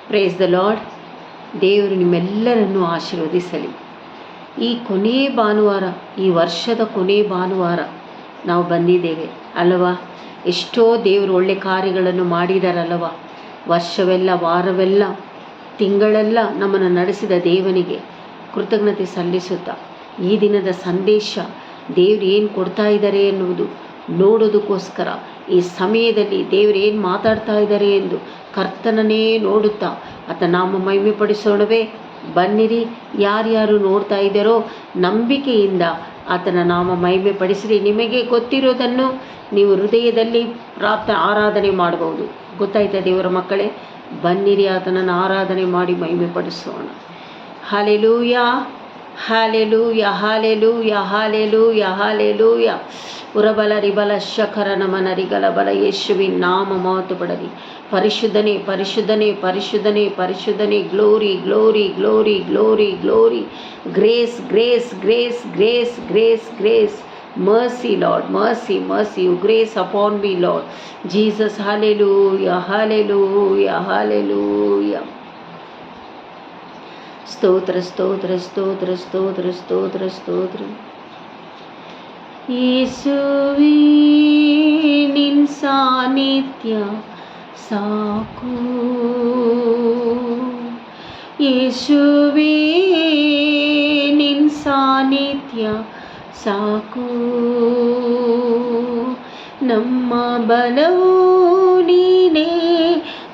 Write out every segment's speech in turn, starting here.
Praise the lord. ದೇವರು ನಿಮ್ಮೆಲ್ಲರನ್ನು ಆಶೀರ್ವದಿಸಲಿ. ಈ ಕೊನೆಯ ಭಾನುವಾರ, ಈ ವರ್ಷದ ಕೊನೆಯ ಭಾನುವಾರ ನಾವು ಬಂದಿದ್ದೇವೆ ಅಲ್ಲವಾ? ಎಷ್ಟೋ ದೇವರು ಒಳ್ಳೆ ಕಾರ್ಯಗಳನ್ನು ಮಾಡಿದಾರಲ್ಲವ. ವರ್ಷವೆಲ್ಲ, ವಾರವೆಲ್ಲ, ತಿಂಗಳೆಲ್ಲ ನಮ್ಮನ್ನು ನಡೆಸಿದ ದೇವನಿಗೆ ಕೃತಜ್ಞತೆ ಸಲ್ಲಿಸುತ್ತಾ ಈ ದಿನದ ಸಂದೇಶ ದೇವರು ಏನು ಕೊಡ್ತಾ ಇದ್ದಾರೆ ಎನ್ನುವುದು ನೋಡೋದಕ್ಕೋಸ್ಕರ ಈ ಸಮಯದಲ್ಲಿ ದೇವರು ಏನು ಮಾತಾಡ್ತಾ ಇದ್ದಾರೆ ಎಂದು ಕರ್ತನನ್ನೇ ನೋಡುತ್ತಾ ಆತ ನಾಮ ಮಹಿಮೆ ಪಡಿಸೋಣವೇ. ಬನ್ನಿರಿ, ಯಾರ್ಯಾರು ನೋಡ್ತಾ ಇದ್ದಾರೋ ನಂಬಿಕೆಯಿಂದ ಆತನ ನಾಮ ಮಹಿಮೆ ಪಡಿಸಿರಿ. ನಿಮಗೆ ಗೊತ್ತಿರೋದನ್ನು ನೀವು ಹೃದಯದಲ್ಲಿ ಆರಾಧನೆ ಮಾಡಬಹುದು. ಗೊತ್ತಾಯ್ತಾ ದೇವರ ಮಕ್ಕಳೇ? ಬನ್ನಿರಿ, ಆತನನ್ನು ಆರಾಧನೆ ಮಾಡಿ ಮಹಿಮೆ ಪಡಿಸೋಣ. ಹಾಲೆಲೂಯಾ, ಹಾಲೆಲೂಯಾ, ಹಾಲೆಲೂಯಾ, ಹಾಲೆಲೂಯಾ, ಹಾಲೆಲೂಯಾ. ಉರಬಲ ರಿಬಲ ಶಖರ ನಮನ ರಿಗಲ ಬಲ. ಯೇಸುವಿನ ನಾಮ ಮಹತ್ವ ಪಡಲಿ. ಪರಿಶುದ್ಧನೇ, ಪರಿಶುದ್ಧನೇ, ಪರಿಶುದ್ಧನೇ, ಪರಿಶುದ್ಧನೇ. Glory, glory, glory, glory, glory. Grace, grace, grace, grace, grace, grace. Mercy, Lord, mercy, mercy. You grace upon me, Lord Jesus. Hallelujah, hallelujah, hallelujah. ಸ್ತೋತ್ರ, ಸ್ತೋತ್ರ, ಸ್ತೋತ್ರ, ಸ್ತೋತ್ರ, ಸ್ತೋತ್ರ, ಸ್ತೋತ್ರ. ಯೇಸುವೇ ನಿನ್ನ ಸಾನ್ನಿಧ್ಯ ಸಾಕು. ಯೇಸುವೇ ನಿನ್ನ ಸಾನ್ನಿಧ್ಯ ಸಾಕು. ನಮ್ಮ ಬಲವೂ ನೀನೇ,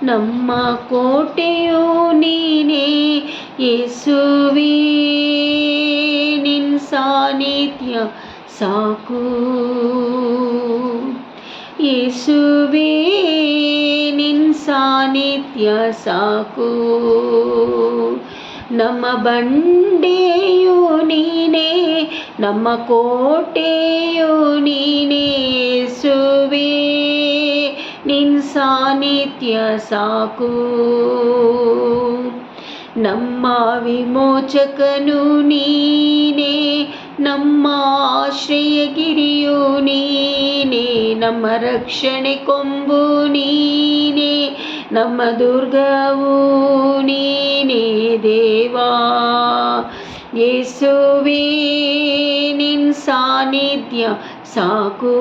ನಮ್ಮ ಕೋಟೆಯೂ ನೀನೇ. ಯೇಸುವೇ ನಿನ್ನ ಸಾನ್ನಿಧ್ಯ ಸಾಕು. ಯೇಸುವೇ ನಿನ್ನ ಸಾನ್ನಿಧ್ಯ ಸಾಕು. ನಮ್ಮ ಬಂಡೆಯೂ ನೀನೇ, ನಮ್ಮ ಕೋಟೆಯೂ ನೀನೇ. ಯೇಸುವೇ ನಿನ್ನ ಸಾನ್ನಿಧ್ಯ ಸಾಕು. ನಮ್ಮ ವಿಮೋಚಕನು ನೀನೇ, ನಮ್ಮ ಆಶ್ರಯಗಿರಿಯು ನೀನೇ. ನಮ್ಮ ರಕ್ಷಣೆ ಕೊಂಬು ನೀನೇ, ನಮ್ಮ ದುರ್ಗವು ನೀನೇ ದೇವಾ. ಯೇಸುವೇ ನಿನ್ನ ಸಾನ್ನಿಧ್ಯ ಸಾಕು.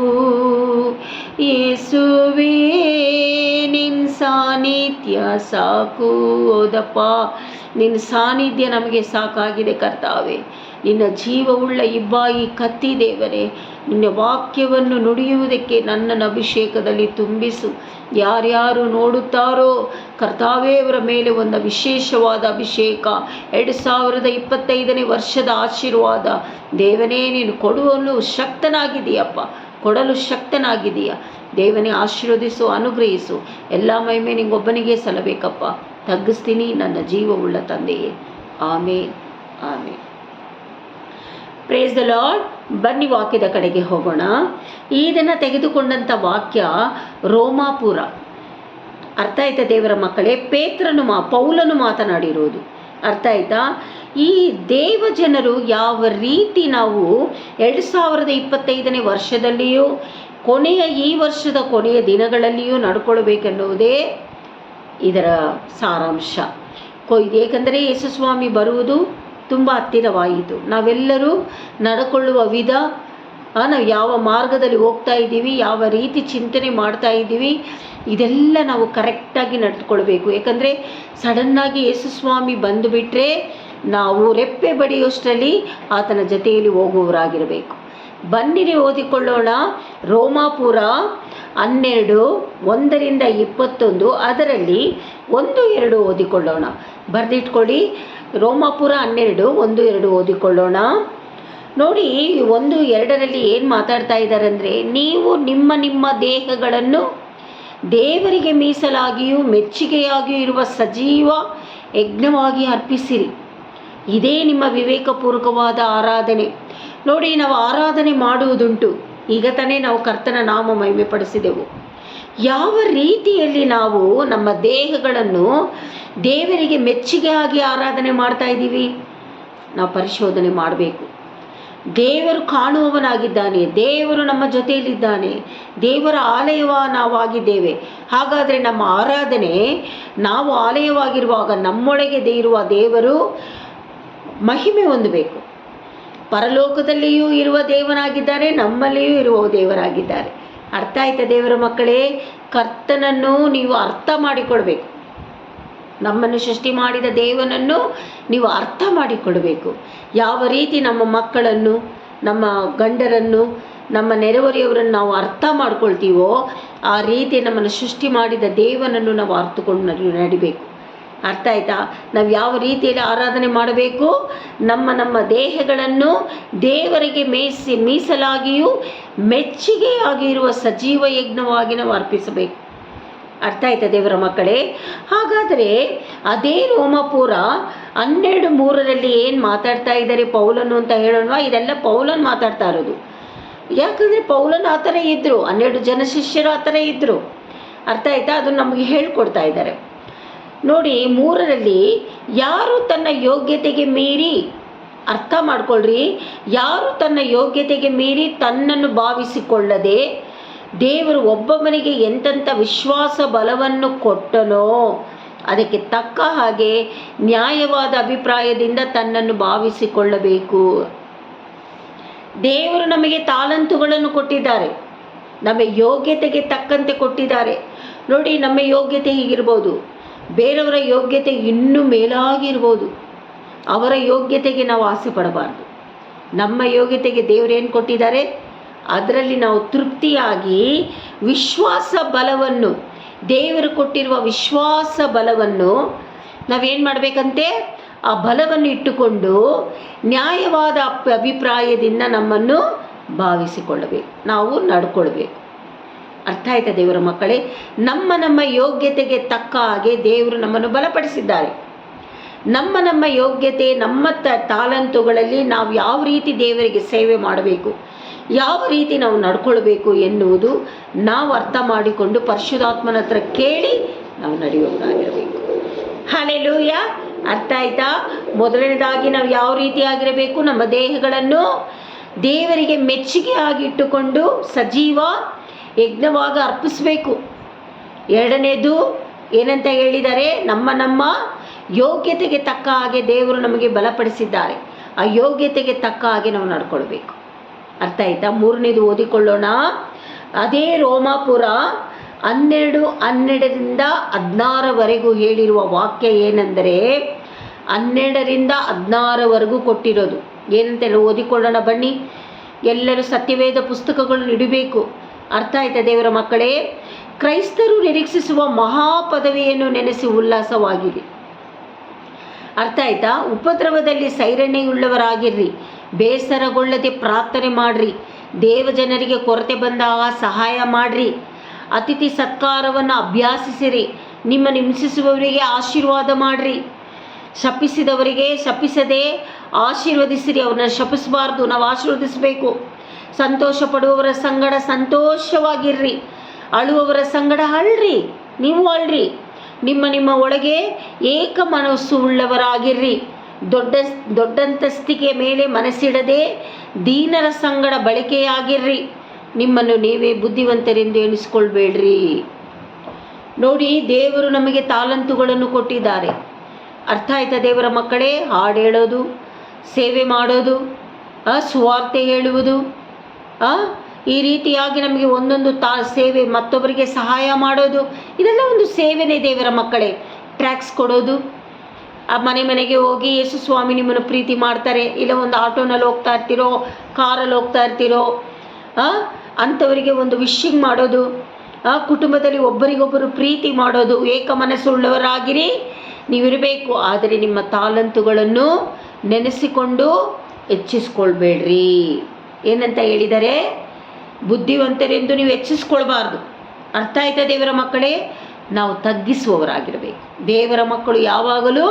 ಯೇಸುವೇ ನಿನ್ನ ಸಾನ್ನಿಧ್ಯ ಸಾಕು. ಹೌದಪ್ಪ, ನಿನ್ನ ಸಾನ್ನಿಧ್ಯ ನಮಗೆ ಸಾಕಾಗಿದೆ ಕರ್ತಾವೆ. ನಿನ್ನ ಜೀವವುಳ್ಳ ಇಬ್ಬಾಯಿ ಕತ್ತಿ ದೇವರೇ, ನಿನ್ನ ವಾಕ್ಯವನ್ನು ನುಡಿಯುವುದಕ್ಕೆ ನನ್ನನ್ನು ಅಭಿಷೇಕದಲ್ಲಿ ತುಂಬಿಸು. ಯಾರ್ಯಾರು ನೋಡುತ್ತಾರೋ ಕರ್ತಾವೇ ಅವರ ಮೇಲೆ ಒಂದು ವಿಶೇಷವಾದ ಅಭಿಷೇಕ. 2025ನೇ ವರ್ಷದ ಆಶೀರ್ವಾದ ದೇವನೇ ನೀನು ಕೊಡುವಲು ಶಕ್ತನಾಗಿದೆಯಪ್ಪ, ಕೊಡಲು ಶಕ್ತನಾಗಿದೆಯಾ ದೇವನೇ. ಆಶೀರ್ವದಿಸು, ಅನುಗ್ರಹಿಸು. ಎಲ್ಲ ಮಹಿಮೆ ನಿಂಗೊಬ್ಬನಿಗೆ ಸಲ್ಲಬೇಕಪ್ಪ. ತಗ್ಗಿಸ್ತೀನಿ ನನ್ನ ಜೀವವುಳ್ಳ ತಂದೆಯೇ. ಆಮೇನ್, ಆಮೇನ್. Praise the Lord. ಬನ್ನಿ ವಾಕ್ಯದ ಕಡೆಗೆ ಹೋಗೋಣ. ಈ ದಿನ ತೆಗೆದುಕೊಂಡಂಥ ವಾಕ್ಯ ರೋಮಾಪುರ. ಅರ್ಥ ಆಯ್ತಾ ದೇವರ ಮಕ್ಕಳೇ? ಪೌಲನು ಮಾತನಾಡಿರೋದು ಅರ್ಥ ಆಯ್ತಾ? ಈ ದೇವ ಜನರು ಯಾವ ರೀತಿ ನಾವು 2025ನೇ ವರ್ಷದಲ್ಲಿಯೂ ಈ ವರ್ಷದ ಕೊನೆಯ ದಿನಗಳಲ್ಲಿಯೂ ನಡ್ಕೊಳ್ಬೇಕೆನ್ನುವುದೇ ಇದರ ಸಾರಾಂಶ. ಏಕೆಂದರೆ ಯೇಸುಸ್ವಾಮಿ ಬರುವುದು ತುಂಬ ಹತ್ತಿರವಾಯಿತು. ನಾವೆಲ್ಲರೂ ನಡ್ಕೊಳ್ಳುವ ವಿಧ, ನಾವು ಯಾವ ಮಾರ್ಗದಲ್ಲಿ ಹೋಗ್ತಾ ಇದ್ದೀವಿ, ಯಾವ ರೀತಿ ಚಿಂತನೆ ಮಾಡ್ತಾ ಇದ್ದೀವಿ, ಇದೆಲ್ಲ ನಾವು ಕರೆಕ್ಟಾಗಿ ನಡೆದುಕೊಳ್ಬೇಕು. ಏಕೆಂದರೆ ಸಡನ್ನಾಗಿ ಯೇಸುಸ್ವಾಮಿ ಬಂದುಬಿಟ್ರೆ ನಾವು ರೆಪ್ಪೆ ಬಡಿಯೋಷ್ಟರಲ್ಲಿ ಆತನ ಜೊತೆಯಲ್ಲಿ ಹೋಗುವವರಾಗಿರಬೇಕು. ಬನ್ನಿರಿ ಓದಿಕೊಳ್ಳೋಣ. ರೋಮಾಪುರ 12:1-21, ಅದರಲ್ಲಿ 1-2 ಓದಿಕೊಳ್ಳೋಣ. ಬರೆದಿಟ್ಕೊಳ್ಳಿ. ರೋಮಾಪುರ 12:1-2 ಓದಿಕೊಳ್ಳೋಣ. ನೋಡಿ, 1-2ರಲ್ಲಿ ಏನು ಮಾತಾಡ್ತಾ ಇದ್ದಾರೆ ಅಂದರೆ, ನೀವು ನಿಮ್ಮ ನಿಮ್ಮ ದೇಹಗಳನ್ನು ದೇವರಿಗೆ ಮೀಸಲಾಗಿಯೂ ಮೆಚ್ಚುಗೆಯಾಗಿಯೂ ಇರುವ ಸಜೀವ ಯಜ್ಞವಾಗಿ ಅರ್ಪಿಸಿರಿ. ಇದೇ ನಿಮ್ಮ ವಿವೇಕಪೂರ್ವಕವಾದ ಆರಾಧನೆ. ನೋಡಿ, ನಾವು ಆರಾಧನೆ ಮಾಡುವುದುಂಟು. ಈಗ ತಾನೇ ನಾವು ಕರ್ತನ ನಾಮ ಮಹಿಮೆ ಪಡಿಸಿದೆವು. ಯಾವ ರೀತಿಯಲ್ಲಿ ನಾವು ನಮ್ಮ ದೇಹಗಳನ್ನು ದೇವರಿಗೆ ಮೆಚ್ಚುಗೆಯಾಗಿ ಆರಾಧನೆ ಮಾಡ್ತಾ ಇದ್ದೀವಿ ನಾವು ಪರಿಶೋಧನೆ ಮಾಡಬೇಕು. ದೇವರು ಕಾಣುವವನಾಗಿದ್ದಾನೆ, ದೇವರು ನಮ್ಮ ಜೊತೆಯಲ್ಲಿದ್ದಾನೆ, ದೇವರ ಆಲಯವ ನಾವಾಗಿದ್ದೇವೆ. ಹಾಗಾದರೆ ನಮ್ಮ ಆರಾಧನೆ, ನಾವು ಆಲಯವಾಗಿರುವಾಗ ನಮ್ಮೊಳಗೆ ಇರುವ ದೇವರು ಮಹಿಮೆ ಹೊಂದಬೇಕು. ಪರಲೋಕದಲ್ಲಿಯೂ ಇರುವ ದೇವನಾಗಿದ್ದಾರೆ, ನಮ್ಮಲ್ಲಿಯೂ ಇರುವ ದೇವರಾಗಿದ್ದಾರೆ. ಅರ್ಥ ಆಯ್ತಾ ದೇವರ ಮಕ್ಕಳೇ? ಕರ್ತನನ್ನು ನೀವು ಅರ್ಥ ಮಾಡಿಕೊಳ್ಬೇಕು. ನಮ್ಮನ್ನು ಸೃಷ್ಟಿ ಮಾಡಿದ ದೇವನನ್ನು ನೀವು ಅರ್ಥ ಮಾಡಿಕೊಳ್ಬೇಕು. ಯಾವ ರೀತಿ ನಮ್ಮ ಮಕ್ಕಳನ್ನು, ನಮ್ಮ ಗಂಡರನ್ನು, ನಮ್ಮ ನೆರೆಹೊರೆಯವರನ್ನು ನಾವು ಅರ್ಥ ಮಾಡ್ಕೊಳ್ತೀವೋ ಆ ರೀತಿ ನಮ್ಮನ್ನು ಸೃಷ್ಟಿ ಮಾಡಿದ ದೇವನನ್ನು ನಾವು ಅರ್ಥಕೊಂಡು ನಡಿಬೇಕು. ಅರ್ಥ ಆಯ್ತಾ? ನಾವು ಯಾವ ರೀತಿಯಲ್ಲಿ ಆರಾಧನೆ ಮಾಡಬೇಕು? ನಮ್ಮ ದೇಹಗಳನ್ನು ದೇವರಿಗೆ ಮೀಸಲಾಗಿಯೂ ಮೆಚ್ಚುಗೆಯಾಗಿರುವ ಸಜೀವ ಯಜ್ಞವಾಗಿ ನಾವು ಅರ್ಪಿಸಬೇಕು. ಅರ್ಥ ಆಯ್ತಾ ದೇವರ ಮಕ್ಕಳೇ? ಹಾಗಾದರೆ ಅದೇ ರೋಮಾಪುರ 12:3 ಏನು ಮಾತಾಡ್ತಾ ಇದ್ದಾರೆ ಪೌಲನು ಅಂತ ಹೇಳೋಣ. ಇದೆಲ್ಲ ಪೌಲನ್ ಮಾತಾಡ್ತಾ ಇರೋದು. ಯಾಕಂದರೆ ಪೌಲನ್ ಆ ಥರ ಇದ್ದರು, 12 ಜನ ಶಿಷ್ಯರು ಆ ಥರ ಇದ್ದರು. ಅರ್ಥ ಆಯ್ತಾ? ಅದು ನಮಗೆ ಹೇಳ್ಕೊಡ್ತಾ ಇದ್ದಾರೆ ನೋಡಿ. 3 ಯಾರು ತನ್ನ ಯೋಗ್ಯತೆಗೆ ಮೀರಿ, ಅರ್ಥ ಮಾಡ್ಕೊಳ್ರಿ, ಯಾರು ತನ್ನ ಯೋಗ್ಯತೆಗೆ ಮೀರಿ ತನ್ನನ್ನು ಭಾವಿಸಿಕೊಳ್ಳದೆ ದೇವರು ಒಬ್ಬೊಬ್ಬನಿಗೆ ಎಂತೆಂಥ ವಿಶ್ವಾಸ ಬಲವನ್ನು ಕೊಟ್ಟನೋ ಅದಕ್ಕೆ ತಕ್ಕ ಹಾಗೆ ನ್ಯಾಯವಾದ ಅಭಿಪ್ರಾಯದಿಂದ ತನ್ನನ್ನು ಭಾವಿಸಿಕೊಳ್ಳಬೇಕು. ದೇವರು ನಮಗೆ ತಾಲಂತುಗಳನ್ನು ಕೊಟ್ಟಿದ್ದಾರೆ, ನಮ್ಮ ಯೋಗ್ಯತೆಗೆ ತಕ್ಕಂತೆ ಕೊಟ್ಟಿದ್ದಾರೆ. ನೋಡಿ, ನಮ್ಮ ಯೋಗ್ಯತೆ ಹೀಗಿರ್ಬೋದು, ಬೇರೆಯವರ ಯೋಗ್ಯತೆ ಇನ್ನೂ ಮೇಲಾಗಿರ್ಬೋದು. ಅವರ ಯೋಗ್ಯತೆಗೆ ನಾವು ಆಸೆ ಪಡಬಾರ್ದು. ನಮ್ಮ ಯೋಗ್ಯತೆಗೆ ದೇವರೇನು ಕೊಟ್ಟಿದ್ದಾರೆ ಅದರಲ್ಲಿ ನಾವು ತೃಪ್ತಿಯಾಗಿ ವಿಶ್ವಾಸ ಬಲವನ್ನು, ದೇವರು ಕೊಟ್ಟಿರುವ ವಿಶ್ವಾಸ ಬಲವನ್ನು ನಾವೇನು ಮಾಡಬೇಕಂತೆ? ಆ ಬಲವನ್ನು ಇಟ್ಟುಕೊಂಡು ನ್ಯಾಯವಾದ ಅಭಿಪ್ರಾಯದಿಂದ ನಮ್ಮನ್ನು ಭಾವಿಸಿಕೊಳ್ಳಬೇಕು, ನಾವು ನಡ್ಕೊಳ್ಬೇಕು. ಅರ್ಥ ಆಯ್ತಾ ದೇವರ ಮಕ್ಕಳೇ? ನಮ್ಮ ಯೋಗ್ಯತೆಗೆ ತಕ್ಕ ಹಾಗೆ ದೇವರು ನಮ್ಮನ್ನು ಬಲಪಡಿಸಿದ್ದಾರೆ. ನಮ್ಮ ಯೋಗ್ಯತೆ, ನಮ್ಮ ತಾಲಂತುಗಳಲ್ಲಿ ನಾವು ಯಾವ ರೀತಿ ದೇವರಿಗೆ ಸೇವೆ ಮಾಡಬೇಕು, ಯಾವ ರೀತಿ ನಾವು ನಡ್ಕೊಳ್ಬೇಕು ಎನ್ನುವುದು ನಾವು ಅರ್ಥ ಮಾಡಿಕೊಂಡು ಪರಿಶುದ್ಧಾತ್ಮನ ಹತ್ರ ಕೇಳಿ ನಾವು ನಡೆಯೋದಾಗಿರಬೇಕು. ಹಲ್ಲೆಲೂಯಾ. ಅರ್ಥ ಆಯ್ತಾ? ಮೊದಲನೇದಾಗಿ ನಾವು ಯಾವ ರೀತಿಯಾಗಿರಬೇಕು? ನಮ್ಮ ದೇಹಗಳನ್ನು ದೇವರಿಗೆ ಮೆಚ್ಚುಗೆ ಆಗಿಟ್ಟುಕೊಂಡು ಸಜೀವ ಯಜ್ಞವಾಗಿ ಅರ್ಪಿಸಬೇಕು. ಎರಡನೇದು ಏನಂತ ಹೇಳಿದ್ದಾರೆ? ನಮ್ಮ ಯೋಗ್ಯತೆಗೆ ತಕ್ಕ ಹಾಗೆ ದೇವರು ನಮಗೆ ಬಲಪಡಿಸಿದ್ದಾರೆ, ಆ ಯೋಗ್ಯತೆಗೆ ತಕ್ಕ ಹಾಗೆ ನಾವು ನಡ್ಕೊಳ್ಬೇಕು. ಅರ್ಥ ಆಯ್ತಾ? 3ನೇದು ಓದಿಕೊಳ್ಳೋಣ. ಅದೇ ರೋಮಾಪುರ 12:16 ಹೇಳಿರುವ ವಾಕ್ಯ ಏನೆಂದರೆ, 12-16 ಕೊಟ್ಟಿರೋದು ಏನಂತೆಲ್ಲ ಓದಿಕೊಳ್ಳೋಣ ಬನ್ನಿ. ಎಲ್ಲರೂ ಸತ್ಯವೇದ ಪುಸ್ತಕಗಳನ್ನು ಇಡಬೇಕು. ಅರ್ಥ ಆಯ್ತಾ ದೇವರ ಮಕ್ಕಳೇ? ಕ್ರೈಸ್ತರು ನಿರೀಕ್ಷಿಸುವ ಮಹಾಪದವಿಯನ್ನು ನೆನೆಸಿ ಉಲ್ಲಾಸವಾಗಿದೆ. ಅರ್ಥ ಆಯ್ತಾ? ಉಪದ್ರವದಲ್ಲಿ ಸೈರಣೆಯುಳ್ಳವರಾಗಿರ್ರಿ, ಬೇಸರಗೊಳ್ಳದೆ ಪ್ರಾರ್ಥನೆ ಮಾಡ್ರಿ, ದೇವಜನರಿಗೆ ಕೊರತೆ ಬಂದಾಗ ಸಹಾಯ ಮಾಡ್ರಿ, ಅತಿಥಿ ಸತ್ಕಾರವನ್ನು ಅಭ್ಯಾಸಿಸಿರಿ, ನಿಮ್ಮನ್ನು ಹಿಂಸಿಸುವವರಿಗೆ ಆಶೀರ್ವಾದ ಮಾಡ್ರಿ, ಶಪಿಸಿದವರಿಗೆ ಶಪಿಸದೆ ಆಶೀರ್ವದಿಸಿರಿ. ಅವ್ರನ್ನ ಶಪಿಸಬಾರ್ದು, ನಾವು ಆಶೀರ್ವದಿಸಬೇಕು. ಸಂತೋಷ ಪಡುವವರ ಸಂಗಡ ಸಂತೋಷವಾಗಿರ್ರಿ, ಅಳುವವರ ಸಂಗಡ ಅಳ್ರಿ, ನೀವು ಅಳ್ರಿ. ನಿಮ್ಮ ಒಳಗೆ ಏಕ ಮನಸ್ಸು ಉಳ್ಳವರಾಗಿರ್ರಿ. ದೊಡ್ಡಂತಸ್ತಿಗೆ ಮೇಲೆ ಮನಸ್ಸಿಡದೆ ದೀನರ ಸಂಗಡ ಬಳಕೆಯಾಗಿರ್ರಿ. ನಿಮ್ಮನ್ನು ನೀವೇ ಬುದ್ಧಿವಂತರೆಂದು ಎಣಿಸ್ಕೊಳ್ಬೇಡ್ರಿ. ನೋಡಿ, ದೇವರು ನಮಗೆ ತಾಲಂತುಗಳನ್ನು ಕೊಟ್ಟಿದ್ದಾರೆ. ಅರ್ಥ ಆಯ್ತಾ ದೇವರ ಮಕ್ಕಳೇ? ಹಾಡು ಹೇಳೋದು, ಸೇವೆ ಮಾಡೋದು, ಸುವಾರ್ತೆ ಹೇಳುವುದು, ಈ ರೀತಿಯಾಗಿ ನಮಗೆ ಒಂದೊಂದು ಸೇವೆ, ಮತ್ತೊಬ್ಬರಿಗೆ ಸಹಾಯ ಮಾಡೋದು, ಇದೆಲ್ಲ ಒಂದು ಸೇವೆನೇ ದೇವರ ಮಕ್ಕಳೇ. ಟ್ಯಾಕ್ಸ್ ಕೊಡೋದು, ಆ ಮನೆಗೆ ಹೋಗಿ ಯೇಸು ಸ್ವಾಮಿ ನಿಮ್ಮನ್ನು ಪ್ರೀತಿ ಮಾಡ್ತಾರೆ, ಇಲ್ಲ ಒಂದು ಆಟೋನಲ್ಲಿ ಹೋಗ್ತಾ ಇರ್ತೀರೋ, ಕಾರಲ್ಲಿ ಹೋಗ್ತಾ ಇರ್ತೀರೋ, ಅಂಥವರಿಗೆ ಒಂದು ವಿಶಿಂಗ್ ಮಾಡೋದು, ಕುಟುಂಬದಲ್ಲಿ ಒಬ್ಬರಿಗೊಬ್ಬರು ಪ್ರೀತಿ ಮಾಡೋದು, ಏಕ ಮನಸ್ಸುಳ್ಳವರಾಗಿರಿ ನೀವಿರಬೇಕು. ಆದರೆ ನಿಮ್ಮ ತಾಲಂತುಗಳನ್ನು ನೆನೆಸಿಕೊಂಡು ಹೆಚ್ಚಿಸ್ಕೊಳ್ಬೇಡ್ರಿ. ಏನಂತ ಹೇಳಿದ್ದಾರೆ? ಬುದ್ಧಿವಂತರೆಂದು ನೀವು ಹೆಚ್ಚಿಸ್ಕೊಳ್ಬಾರ್ದು. ಅರ್ಥ ಆಯ್ತಾ ದೇವರ ಮಕ್ಕಳೇ? ನಾವು ತಗ್ಗಿಸುವವರಾಗಿರಬೇಕು. ದೇವರ ಮಕ್ಕಳು ಯಾವಾಗಲೂ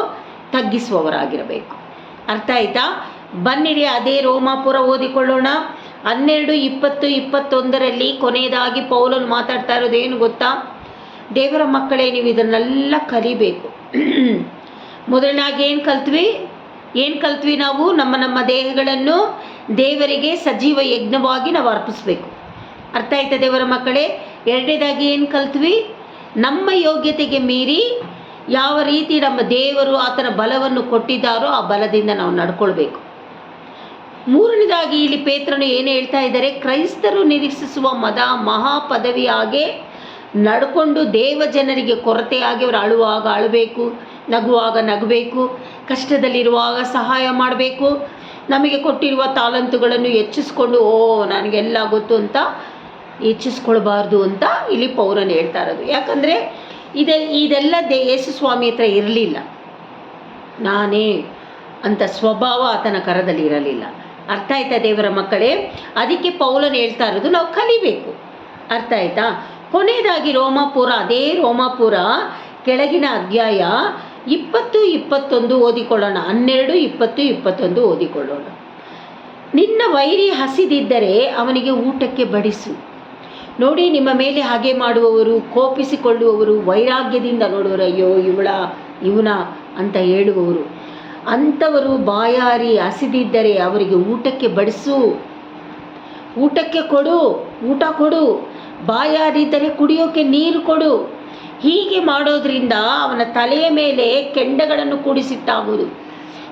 ತಗ್ಗಿಸುವವರಾಗಿರಬೇಕು. ಅರ್ಥ ಆಯ್ತಾ? ಬನ್ನಿರಿ, ಅದೇ ರೋಮಾಪುರ ಓದಿಕೊಳ್ಳೋಣ. 12:20-21 ಕೊನೆಯದಾಗಿ ಪೌಲನು ಮಾತಾಡ್ತಾ ಇರೋದು ಏನು ಗೊತ್ತಾ? ದೇವರ ಮಕ್ಕಳೇ, ನೀವು ಇದನ್ನೆಲ್ಲ ಕಲಿಬೇಕು. ಮೊದಲನಾಗಿ ಏನು ಕಲ್ತ್ವಿ ನಾವು? ನಮ್ಮ ದೇಹಗಳನ್ನು ದೇವರಿಗೆ ಸಜೀವ ಯಜ್ಞವಾಗಿ ನಾವು ಅರ್ಪಿಸ್ಬೇಕು. ಅರ್ಥ ಆಯ್ತಾ ದೇವರ ಮಕ್ಕಳೇ? ಎರಡನೇದಾಗಿ ಏನು ಕಲ್ತ್ವಿ? ನಮ್ಮ ಯೋಗ್ಯತೆಗೆ ಮೀರಿ ಯಾವ ರೀತಿ ನಮ್ಮ ದೇವರು ಆತನ ಬಲವನ್ನು ಕೊಟ್ಟಿದ್ದಾರೋ ಆ ಬಲದಿಂದ ನಾವು ನಡ್ಕೊಳ್ಬೇಕು. ಮೂರನೇದಾಗಿ ಇಲ್ಲಿ ಪೇತ್ರನು ಏನು ಹೇಳ್ತಾ ಇದ್ದಾರೆ? ಕ್ರೈಸ್ತರು ನಿರೀಕ್ಷಿಸುವ ಮಹಾ ಪದವಿಯಾಗೆ ನಡ್ಕೊಂಡು ದೇವ ಜನರಿಗೆ ಕೊರತೆಯಾಗಿ ಅವರು ಅಳುವಾಗ ಅಳಬೇಕು, ನಗುವಾಗ ನಗಬೇಕು, ಕಷ್ಟದಲ್ಲಿರುವಾಗ ಸಹಾಯ ಮಾಡಬೇಕು, ನಮಗೆ ಕೊಟ್ಟಿರುವ ತಾಲಂತುಗಳನ್ನು ಹೆಚ್ಚಿಸ್ಕೊಂಡು ನನಗೆಲ್ಲ ಗೊತ್ತು ಅಂತ ಹೆಚ್ಚಿಸ್ಕೊಳ್ಬಾರ್ದು ಅಂತ ಇಲ್ಲಿ ಪೌಲನು ಹೇಳ್ತಾ ಇರೋದು. ಯಾಕಂದರೆ ಇದೆಲ್ಲ ಯೇಸು ಸ್ವಾಮಿ ಹತ್ರ ಇರಲಿಲ್ಲ. ನಾನೇ ಅಂತ ಸ್ವಭಾವ ಆತನ ಕರದಲ್ಲಿ ಇರಲಿಲ್ಲ. ಅರ್ಥ ಆಯ್ತಾ ದೇವರ ಮಕ್ಕಳೇ? ಅದಕ್ಕೆ ಪೌಲನು ಹೇಳ್ತಾ ಇರೋದು ನಾವು ಕಲಿಬೇಕು. ಅರ್ಥ ಆಯ್ತಾ? ಕೊನೆಯದಾಗಿ ಅದೇ ರೋಮಾಪುರ ಕೆಳಗಿನ ಅಧ್ಯಾಯ 20-21 ಓದಿಕೊಳ್ಳೋಣ. 12-20-21 ಓದಿಕೊಳ್ಳೋಣ. ನಿನ್ನ ವೈರಿ ಹಸಿದಿದ್ದರೆ ಅವನಿಗೆ ಊಟಕ್ಕೆ ಬಡಿಸು. ನೋಡಿ, ನಿಮ್ಮ ಮೇಲೆ ಹಾಗೆ ಮಾಡುವವರು, ಕೋಪಿಸಿಕೊಳ್ಳುವವರು, ವೈರಾಗ್ಯದಿಂದ ನೋಡುವರು, ಅಯ್ಯೋ ಇವನ ಅಂತ ಹೇಳುವವರು, ಅಂಥವರು ಬಾಯಾರಿ ಹಸಿದಿದ್ದರೆ ಅವರಿಗೆ ಊಟಕ್ಕೆ ಬಡಿಸು, ಊಟಕ್ಕೆ ಕೊಡು, ಊಟ ಕೊಡು. ಬಾಯಾರಿದ್ದರೆ ಕುಡಿಯೋಕ್ಕೆ ನೀರು ಕೊಡು. ಹೀಗೆ ಮಾಡೋದ್ರಿಂದ ಅವನ ತಲೆಯ ಮೇಲೆ ಕೆಂಡಗಳನ್ನು ಕೂಡಿಸಿಟ್ಟಾಗುವುದು.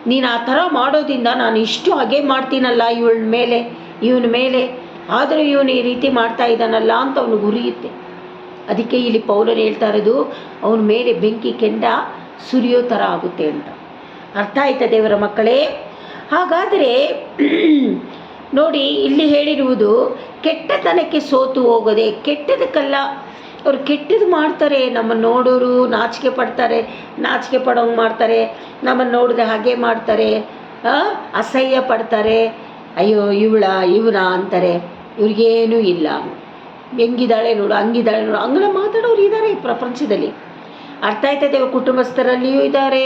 ನೀನು ಆ ಥರ ಮಾಡೋದ್ರಿಂದ ನಾನು ಇಷ್ಟು ಹಾಗೆ ಮಾಡ್ತೀನಲ್ಲ ಇವನ ಮೇಲೆ ಆದರೂ ಇವನು ಈ ರೀತಿ ಮಾಡ್ತಾ ಇದ್ದಾನಲ್ಲ ಅಂತ ಅವನು ಉರಿಯುತ್ತೆ. ಅದಕ್ಕೆ ಇಲ್ಲಿ ಪೌಲನು ಹೇಳ್ತಾ ಇರೋದು ಅವನ ಮೇಲೆ ಬೆಂಕಿ ಕೆಂಡ ಸುರಿಯೋ ಥರ ಆಗುತ್ತೆ ಅಂತ. ಅರ್ಥ ಆಯ್ತಾ ದೇವರ ಮಕ್ಕಳೇ? ಹಾಗಾದರೆ ನೋಡಿ, ಇಲ್ಲಿ ಹೇಳಿರುವುದು ಕೆಟ್ಟತನಕ್ಕೆ ಸೋತು ಹೋಗೋದೆ. ಕೆಟ್ಟದಕ್ಕೆಲ್ಲ ಅವ್ರು ಕೆಟ್ಟದ್ದು ಮಾಡ್ತಾರೆ, ನಮ್ಮನ್ನು ನೋಡೋರು ನಾಚಿಕೆ ಪಡೋಂಗೆ ಮಾಡ್ತಾರೆ, ನಮ್ಮನ್ನು ನೋಡಿದ್ರೆ ಹಾಗೆ ಮಾಡ್ತಾರೆ, ಅಸಹ್ಯ ಪಡ್ತಾರೆ, ಅಯ್ಯೋ ಇವನ ಅಂತಾರೆ. ಇವ್ರಿಗೇನೂ ಇಲ್ಲ, ಹೆಂಗಿದ್ದಾಳೆ ನೋಡು, ಹಂಗಿದ್ದಾಳೆ ನೋಡು, ಹಂಗೆಲ್ಲ ಮಾತಾಡೋರು ಇದ್ದಾರೆ ಈ ಪ್ರಪಂಚದಲ್ಲಿ. ಅರ್ಥ ಆಯ್ತದೆ? ಕುಟುಂಬಸ್ಥರಲ್ಲಿಯೂ ಇದ್ದಾರೆ,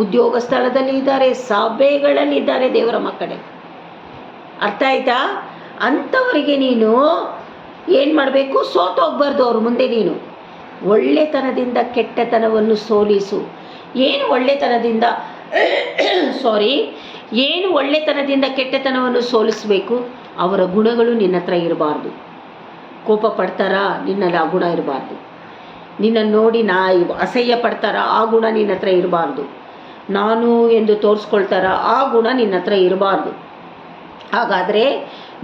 ಉದ್ಯೋಗ ಸ್ಥಳದಲ್ಲಿ ಇದ್ದಾರೆ, ಸಭೆಗಳಲ್ಲಿ ಇದ್ದಾರೆ ದೇವರ ಮಕ್ಕಳೇ. ಅರ್ಥ ಆಯ್ತಾ? ಅಂಥವರಿಗೆ ನೀನು ಏನು ಮಾಡಬೇಕು? ಸೋತೋಗ್ಬಾರ್ದು ಅವ್ರ ಮುಂದೆ. ನೀನು ಒಳ್ಳೆತನದಿಂದ ಕೆಟ್ಟತನವನ್ನು ಸೋಲಿಸು. ಏನು ಒಳ್ಳೆತನದಿಂದ ಕೆಟ್ಟತನವನ್ನು ಸೋಲಿಸಬೇಕು? ಅವರ ಗುಣಗಳು ನಿನ್ನ ಹತ್ರ ಇರಬಾರ್ದು. ಕೋಪ ಪಡ್ತಾರಾ? ನಿನ್ನಲ್ಲಿ ಆ ಗುಣ ಇರಬಾರ್ದು. ನಿನ್ನನ್ನು ನೋಡಿ ಅಸಹ್ಯ ಪಡ್ತಾರಾ? ಆ ಗುಣ ನಿನ್ನ ಹತ್ರ ಇರಬಾರ್ದು. ನಾನು ಎಂದು ತೋರಿಸ್ಕೊಳ್ತಾರ? ಆ ಗುಣ ನಿನ್ನ ಹತ್ರ ಇರಬಾರ್ದು. ಹಾಗಾದರೆ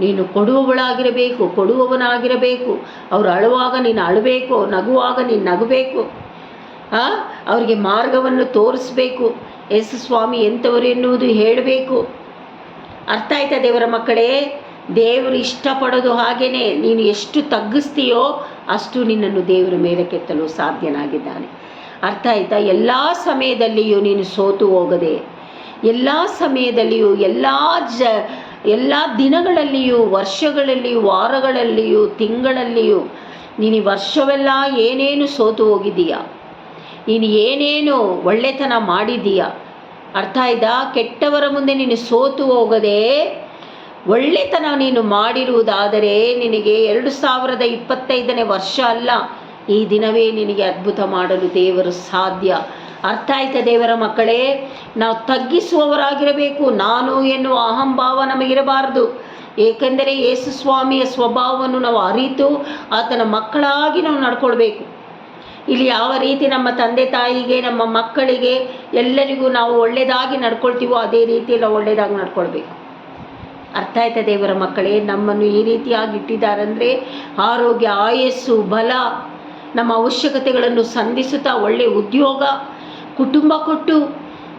ನೀನು ಕೊಡುವವನಾಗಿರಬೇಕು. ಅವರು ಅಳುವಾಗ ನೀನು ಅಳಬೇಕು, ನಗುವಾಗ ನೀನು ನಗಬೇಕು. ಅವರಿಗೆ ಮಾರ್ಗವನ್ನು ತೋರಿಸ್ಬೇಕು. ಯೇಸು ಸ್ವಾಮಿ ಎಂಥವರು ಎನ್ನುವುದು ಹೇಳಬೇಕು. ಅರ್ಥ ಆಯ್ತಾ ದೇವರ ಮಕ್ಕಳೇ? ದೇವರು ಇಷ್ಟಪಡೋದು ಹಾಗೇನೆ. ನೀನು ಎಷ್ಟು ತಗ್ಗಿಸ್ತೀಯೋ ಅಷ್ಟು ನಿನ್ನನ್ನು ದೇವರ ಮೇಲೆ ಕೆತ್ತಲು ಸಾಧ್ಯನಾಗಿದ್ದಾನೆ. ಅರ್ಥ ಆಯ್ತಾ? ಎಲ್ಲ ಸಮಯದಲ್ಲಿಯೂ ನೀನು ಸೋತು ಹೋಗದೆ, ಎಲ್ಲ ಸಮಯದಲ್ಲಿಯೂ ಎಲ್ಲ ದಿನಗಳಲ್ಲಿಯೂ, ವರ್ಷಗಳಲ್ಲಿಯೂ, ವಾರಗಳಲ್ಲಿಯೂ, ತಿಂಗಳಲ್ಲಿಯೂ ನೀನು ಈ ವರ್ಷವೆಲ್ಲ ಏನೇನು ಸೋತು ಹೋಗಿದ್ದೀಯಾ, ನೀನು ಏನೇನು ಒಳ್ಳೆತನ ಮಾಡಿದ್ದೀಯಾ, ಅರ್ಥ ಆಯ್ತಾ? ಕೆಟ್ಟವರ ಮುಂದೆ ನೀನು ಸೋತು ಹೋಗದೆ ಒಳ್ಳೆತನ ನೀನು ಮಾಡಿರುವುದಾದರೆ ನಿನಗೆ 2025ನೇ ವರ್ಷ ಅಲ್ಲ, ಈ ದಿನವೇ ನಿನಗೆ ಅದ್ಭುತ ಮಾಡಲು ದೇವರು ಸಾಧ್ಯ. ಅರ್ಥ ಆಯ್ತಾ ದೇವರ ಮಕ್ಕಳೇ? ನಾವು ತಗ್ಗಿಸುವವರಾಗಿರಬೇಕು. ನಾನು ಎನ್ನುವ ಅಹಂಭಾವ ನಮಗಿರಬಾರದು. ಏಕೆಂದರೆ ಯೇಸು ಸ್ವಾಮಿಯ ಸ್ವಭಾವವನ್ನು ನಾವು ಅರಿತು ಆತನ ಮಕ್ಕಳಾಗಿ ನಾವು ನಡ್ಕೊಳ್ಬೇಕು. ಇಲ್ಲಿ ಯಾವ ರೀತಿ ನಮ್ಮ ತಂದೆ ತಾಯಿಗೆ, ನಮ್ಮ ಮಕ್ಕಳಿಗೆ, ಎಲ್ಲರಿಗೂ ನಾವು ಒಳ್ಳೆಯದಾಗಿ ನಡ್ಕೊಳ್ತೀವೋ ಅದೇ ರೀತಿ ನಾವು ಒಳ್ಳೆಯದಾಗಿ ನಡ್ಕೊಳ್ಬೇಕು. ಅರ್ಥ ಆಯ್ತಾ ದೇವರ ಮಕ್ಕಳೇ? ನಮ್ಮನ್ನು ಈ ರೀತಿಯಾಗಿ ಇಟ್ಟಿದ್ದಾರಂದರೆ ಆರೋಗ್ಯ, ಆಯಸ್ಸು, ಬಲ, ನಮ್ಮ ಅವಶ್ಯಕತೆಗಳನ್ನು ಸಂಧಿಸುತ್ತಾ ಒಳ್ಳೆಯ ಉದ್ಯೋಗ, ಕುಟುಂಬ ಕೊಟ್ಟು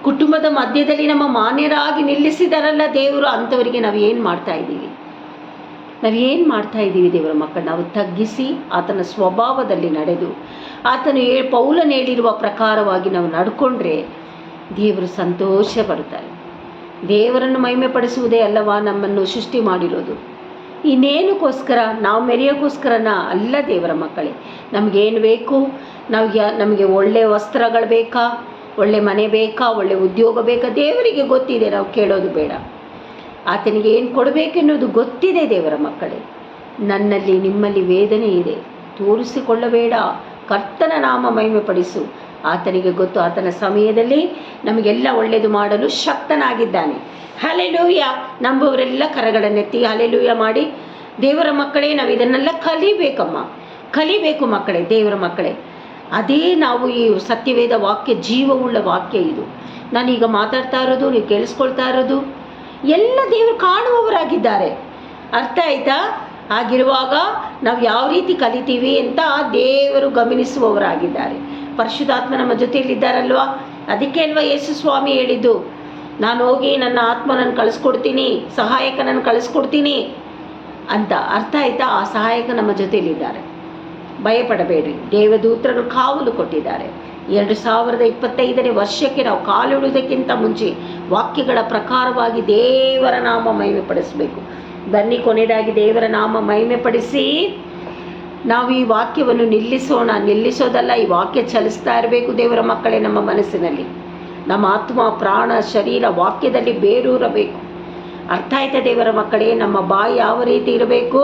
ಕುಟುಂಬದ ಮಧ್ಯದಲ್ಲಿ ನಮ್ಮ ಮಾನ್ಯರಾಗಿ ನಿಲ್ಲಿಸಿದಾರಲ್ಲ ದೇವರು, ಅಂಥವರಿಗೆ ನಾವೇನು ಮಾಡ್ತಾ ಇದ್ದೀವಿ ದೇವರ ಮಕ್ಕಳು? ನಾವು ತಗ್ಗಿಸಿ ಆತನ ಸ್ವಭಾವದಲ್ಲಿ ನಡೆದು ಆತನು ಪೌಲನು ಹೇಳಿರುವ ಪ್ರಕಾರವಾಗಿ ನಾವು ನಡ್ಕೊಂಡ್ರೆ ದೇವರು ಸಂತೋಷ ಪಡ್ತಾರೆ. ದೇವರನ್ನು ಮಹಿಮೆ ಪಡಿಸುವುದೇ ಅಲ್ಲವಾ ನಮ್ಮನ್ನು ಸೃಷ್ಟಿ ಮಾಡಿರೋದು? ಇನ್ನೇನಕ್ಕೋಸ್ಕರ? ನಾವು ಮೆರೆಯೋಕ್ಕೋಸ್ಕರನ ಅಲ್ಲ ದೇವರ ಮಕ್ಕಳೇ. ನಮಗೇನು ಬೇಕು? ನಮಗೆ ಒಳ್ಳೆಯ ವಸ್ತ್ರಗಳು ಬೇಕಾ, ಒಳ್ಳೆ ಮನೆ ಬೇಕಾ, ಒಳ್ಳೆ ಉದ್ಯೋಗ ಬೇಕಾ? ದೇವರಿಗೆ ಗೊತ್ತಿದೆ, ನಾವು ಕೇಳೋದು ಬೇಡ. ಆತನಿಗೆ ಏನು ಕೊಡಬೇಕೆನ್ನುವುದು ಗೊತ್ತಿದೆ ದೇವರ ಮಕ್ಕಳೇ. ನನ್ನಲ್ಲಿ ನಿಮ್ಮಲ್ಲಿ ವೇದನೆ ಇದೆ, ತೋರಿಸಿಕೊಳ್ಳಬೇಡ, ಕರ್ತನ ನಾಮ ಮಹಿಮೆ ಪಡಿಸು, ಆತನಿಗೆ ಗೊತ್ತು, ಆತನ ಸಮಯದಲ್ಲಿ ನಮಗೆಲ್ಲ ಒಳ್ಳೆಯದು ಮಾಡಲು ಶಕ್ತನಾಗಿದ್ದಾನೆ. ಹಲ್ಲೆಲೂಯ. ನಂಬುವರೆಲ್ಲ ಕರಗಳನ್ನೆತ್ತಿ ಹಲ್ಲೆಲೂಯ ಮಾಡಿ. ದೇವರ ಮಕ್ಕಳೇ, ನಾವು ಇದನ್ನೆಲ್ಲ ಕಲಿಬೇಕು ಮಕ್ಕಳೇ, ದೇವರ ಮಕ್ಕಳೇ. ಅದೇ ನಾವು ಈ ಸತ್ಯವೇದ ವಾಕ್ಯ, ಜೀವವುಳ್ಳ ವಾಕ್ಯ ಇದು. ನಾನೀಗ ಮಾತಾಡ್ತಾ ಇರೋದು, ನೀವು ಕೇಳಿಸ್ಕೊಳ್ತಾ ಇರೋದು ಎಲ್ಲ ದೇವರು ಕಾಣುವವರಾಗಿದ್ದಾರೆ. ಅರ್ಥ ಆಯ್ತಾ? ಹಾಗಿರುವಾಗ ನಾವು ಯಾವ ರೀತಿ ಕಲಿತೀವಿ ಅಂತ ದೇವರು ಗಮನಿಸುವವರಾಗಿದ್ದಾರೆ. ಪರಿಶುದ್ಧಾತ್ಮ ನಮ್ಮ ಜೊತೆಯಲ್ಲಿದ್ದಾರಲ್ವ. ಅದಕ್ಕೆ ಅಲ್ವಾ ಯೇಸು ಸ್ವಾಮಿ ಹೇಳಿದ್ದು, ನಾನು ಹೋಗಿ ನನ್ನ ಆತ್ಮನನ್ನು ಕಳಿಸ್ಕೊಡ್ತೀನಿ, ಸಹಾಯಕನನ್ನು ಕಳಿಸ್ಕೊಡ್ತೀನಿ ಅಂತ. ಅರ್ಥ ಆಯ್ತಾ? ಆ ಸಹಾಯಕ ನಮ್ಮ ಜೊತೆಯಲ್ಲಿದ್ದಾರೆ. ಭಯಪಡಬೇಡ್ರಿ. ದೇವದೂತರು ಕಾವಲು ಕೊಟ್ಟಿದ್ದಾರೆ. 2025ನೇ ವರ್ಷಕ್ಕೆ ನಾವು ಕಾಲಿಡುವುದಕ್ಕಿಂತ ಮುಂಚೆ ವಾಕ್ಯಗಳ ಪ್ರಕಾರವಾಗಿ ದೇವರ ನಾಮ ಮಹಿಮೆ ಪಡಿಸಬೇಕು. ಬನ್ನಿ, ಕೊನೆಯದಾಗಿ ದೇವರ ನಾಮ ಮಹಿಮೆ ಪಡಿಸಿ ನಾವು ಈ ವಾಕ್ಯವನ್ನು ನಿಲ್ಲಿಸೋದಲ್ಲ, ಈ ವಾಕ್ಯ ಚಲಿಸ್ತಾ ಇರಬೇಕು ದೇವರ ಮಕ್ಕಳೇ. ನಮ್ಮ ಮನಸ್ಸಿನಲ್ಲಿ, ನಮ್ಮ ಆತ್ಮ, ಪ್ರಾಣ, ಶರೀರ ವಾಕ್ಯದಲ್ಲಿ ಬೇರೂರಬೇಕು. ಅರ್ಥ ಆಯ್ತಾ ದೇವರ ಮಕ್ಕಳೇ? ನಮ್ಮ ಬಾಯಿ ಯಾವ ರೀತಿ ಇರಬೇಕು?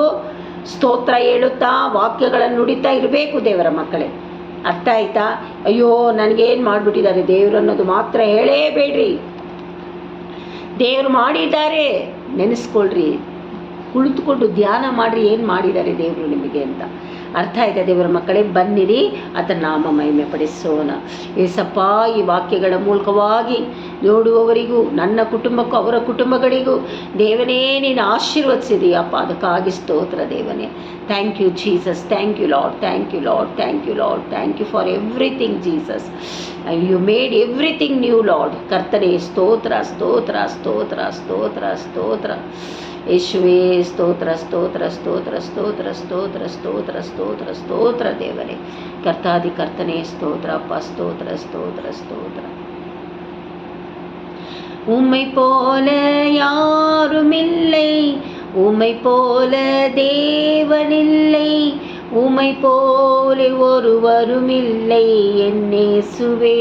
ಸ್ತೋತ್ರ ಹೇಳುತ್ತಾ ವಾಕ್ಯಗಳನ್ನು ನುಡಿತಾ ಇರಬೇಕು ದೇವರ ಮಕ್ಕಳೇ. ಅರ್ಥ ಆಯ್ತಾ? ಅಯ್ಯೋ ನನಗೇನು ಮಾಡಿಬಿಟ್ಟಿದ್ದಾರೆ ದೇವರು ಅನ್ನೋದು ಮಾತ್ರ ಹೇಳೇಬೇಡ್ರಿ. ದೇವರು ಮಾಡಿದ್ದಾರೆ ನೆನೆಸ್ಕೊಳ್ರಿ, ಕುಳಿತುಕೊಂಡು ಧ್ಯಾನ ಮಾಡಿರಿ, ಏನು ಮಾಡಿದ್ದಾರೆ ದೇವರು ನಿಮಗೆ ಅಂತ. ಅರ್ಥ ಆಯ್ತಾ ದೇವರ ಮಕ್ಕಳೇ? ಬನ್ನಿರಿ, ಅದರ ನಾಮ ಮಹಿಮೆ ಪಡಿಸೋಣ. ಏಸಪ್ಪ, ಈ ವಾಕ್ಯಗಳ ಮೂಲಕವಾಗಿ ನೋಡುವವರಿಗೂ, ನನ್ನ ಕುಟುಂಬಕ್ಕೂ, ಅವರ ಕುಟುಂಬಗಳಿಗೂ ದೇವನೇ ನೀನು ಆಶೀರ್ವದಿಸಿದೀಯಪ್ಪ. ಅದಕ್ಕಾಗಿ ಸ್ತೋತ್ರ ದೇವನೇ. Thank you Jesus, thank you Lord, thank you Lord, thank you Lord, thank you for everything Jesus. You made everything new Lord. ಕರ್ತನೇ ಸ್ತೋತ್ರ, ಸ್ತೋತ್ರ, ಸ್ತೋತ್ರ, ಸ್ತೋತ್ರ, ಸ್ತೋತ್ರ. ಯೇಸುವೇ ಸ್ತೋತ್ರ, ಸ್ತೋತ್ರ, ಸ್ತೋತ್ರ, ಸ್ತೋತ್ರ, ಸ್ತೋತ್ರ, ಸ್ತೋತ್ರ, ಸ್ತೋತ್ರ, ಸ್ತೋತ್ರ ದೇವರೇ. ಕರ್ತಾದಿ ಕರ್ತನೇ ಸ್ತೋತ್ರ ಅಪ್ಪ, ಸ್ತೋತ್ರ, ಸ್ತೋತ್ರ, ಸ್ತೋತ್ರ. உம்மை போல யாருமில்லை, உம்மை போல தேவனில்லை, உம்மை போல ஒருவருமில்லை என் இயேசுவே.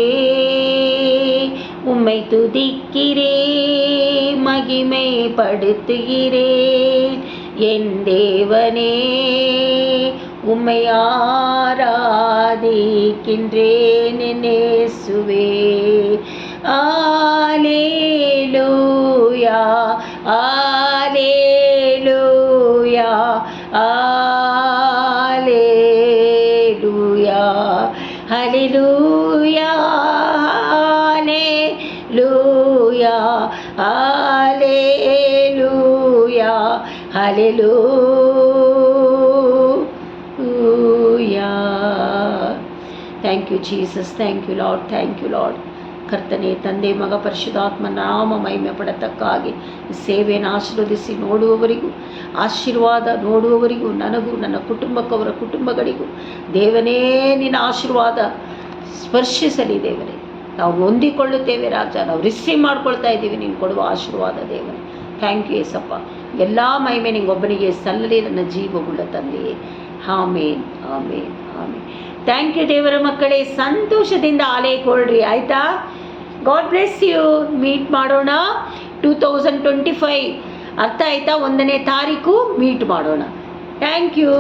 உம்மை துதிக்கிறேன், மகிமைப்படுத்துகிறேன் என் தேவனே. உம்மை ஆராதிக்கின்றேன் என் இயேசுவே. அல்லேலூயா, அல்லேலூயா, அல்லேலூயா, ஹல்லேலூயா, ஹல்லேலூயா, ஹல்லேலூயா, ஹல்லேலூயா. Thank you Jesus, thank you Lord, thank you Lord. ಕರ್ತನೆ, ತಂದೆ, ಮಗ, ಪರಿಶುದ್ಧಾತ್ಮ ನಾಮ ಮಹಿಮೆ ಪಡತಕ್ಕಾಗಿ ಸೇವೆಯನ್ನು ಆಶೀರ್ವದಿಸಿ ನೋಡುವವರಿಗೂ ಆಶೀರ್ವಾದ, ನೋಡುವವರಿಗೂ, ನನಗೂ, ನನ್ನ ಕುಟುಂಬಕ್ಕೆ, ಅವರ ಕುಟುಂಬಗಳಿಗೂ ದೇವನೇ ನಿನ್ನ ಆಶೀರ್ವಾದ ಸ್ಪರ್ಶಿಸಲಿ ದೇವರೇ. ನಾವು ಹೊಂದಿಕೊಳ್ಳುತ್ತೇವೆ ರಾಜ, ನಾವು ರಿಸೀವ್ ಮಾಡ್ಕೊಳ್ತಾ ಇದ್ದೀವಿ ನೀನು ಕೊಡುವ ಆಶೀರ್ವಾದ ದೇವರೇ. ಥ್ಯಾಂಕ್ ಯು ಏಸಪ್ಪ. ಎಲ್ಲ ಮಹಿಮೆ ನಿಂಗೊಬ್ಬನಿಗೆ ಸಲ್ಲಲಿ ನನ್ನ ಜೀವವುಳ್ಳ ತಂದೆಯೇ. ಆಮೇನ್, ಆಮೇನ್, ಆಮೇನ್. ಥ್ಯಾಂಕ್ ಯು ದೇವರ ಮಕ್ಕಳೇ. ಸಂತೋಷದಿಂದ ಆಲೈಕೊಳ್ರಿ, ಆಯಿತಾ? God bless you. ಮೀಟ್ ಮಾಡೋಣ 2025. ಅರ್ಥ ಆಯ್ತಾ? 1ನೇ ತಾರೀಕು ಮೀಟ್ ಮಾಡೋಣ. Thank you.